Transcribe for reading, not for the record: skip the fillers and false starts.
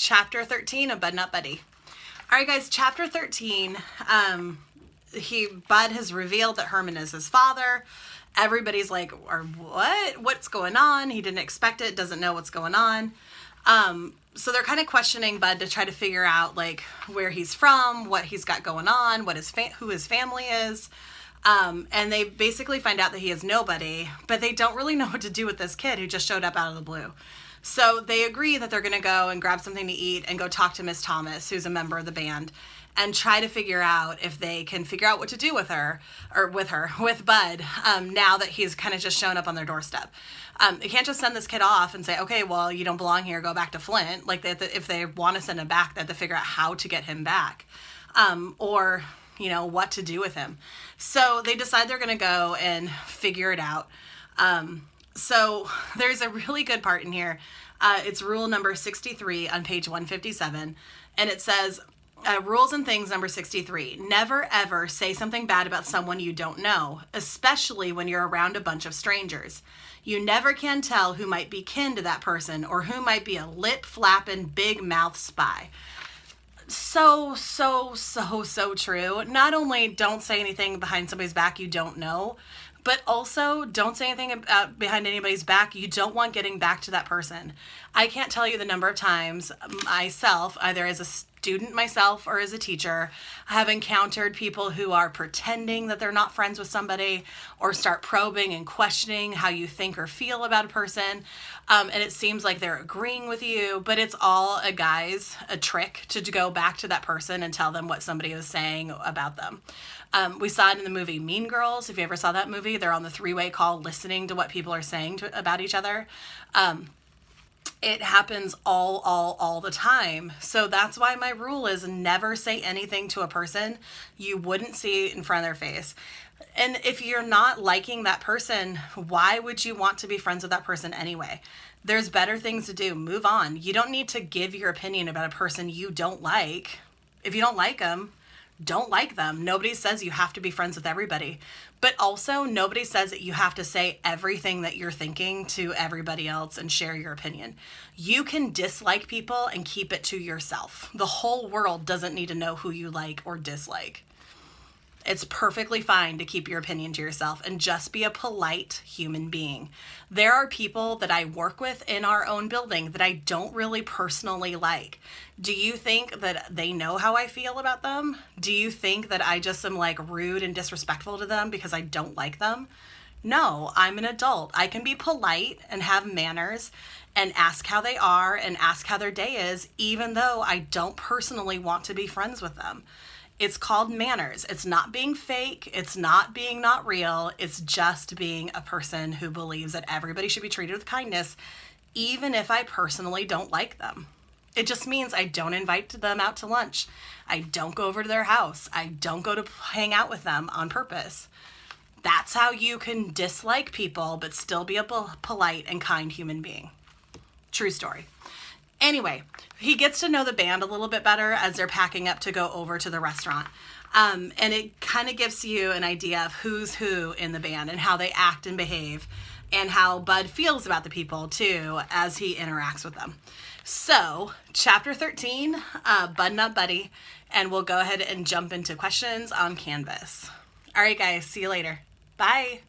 chapter 13 of Bud Not Buddy. All right, guys, chapter 13, Bud has revealed that Herman is his father. Everybody's like, or what? What's going on? He didn't expect it, doesn't know what's going on. So they're kind of questioning Bud to try to figure out like where he's from, what he's got going on, who his family is. And they basically find out that he is nobody, but they don't really know what to do with this kid who just showed up out of the blue. So they agree that they're going to go and grab something to eat and go talk to Miss Thomas, who's a member of the band, and try to figure out if they can figure out what to do with Bud, now that he's kind of just shown up on their doorstep. They can't just send this kid off and say, okay, well, you don't belong here, go back to Flint. Like, if they want to send him back, they have to figure out how to get him back, or, what to do with him. So they decide they're going to go and figure it out. So there's a really good part in here. It's rule number 63 on page 157, and it says, rules and things number 63. Never ever say something bad about someone you don't know, especially when you're around a bunch of strangers. You never can tell who might be kin to that person or who might be a lip-flapping, big-mouth spy. So true. Not only don't say anything behind somebody's back you don't know, but also don't say anything behind anybody's back you don't want getting back to that person. I can't tell you the number of times myself, either as a student myself or as a teacher, have encountered people who are pretending that they're not friends with somebody or start probing and questioning how you think or feel about a person. And it seems like they're agreeing with you, but it's all a trick to go back to that person and tell them what somebody was saying about them. We saw it in the movie Mean Girls. If you ever saw that movie, they're on the three-way call listening to what people are saying about each other. It happens all the time. So that's why my rule is never say anything to a person you wouldn't see in front of their face. And if you're not liking that person, why would you want to be friends with that person anyway? There's better things to do. Move on. You don't need to give your opinion about a person you don't like. If you don't like them, don't like them. Nobody says you have to be friends with everybody. But also, nobody says that you have to say everything that you're thinking to everybody else and share your opinion. You can dislike people and keep it to yourself. The whole world doesn't need to know who you like or dislike. It's perfectly fine to keep your opinion to yourself and just be a polite human being. There are people that I work with in our own building that I don't really personally like. Do you think that they know how I feel about them? Do you think that I just am like rude and disrespectful to them because I don't like them? No, I'm an adult. I can be polite and have manners and ask how they are and ask how their day is, even though I don't personally want to be friends with them. It's called manners. It's not being fake. It's not being not real. It's just being a person who believes that everybody should be treated with kindness, even if I personally don't like them. It just means I don't invite them out to lunch. I don't go over to their house. I don't go to hang out with them on purpose. That's how you can dislike people, but still be a polite and kind human being. True story. Anyway, he gets to know the band a little bit better as they're packing up to go over to the restaurant. And it kind of gives you an idea of who's who in the band and how they act and behave and how Bud feels about the people, too, as he interacts with them. So, chapter 13, Bud Not Buddy, and we'll go ahead and jump into questions on Canvas. All right, guys, see you later. Bye.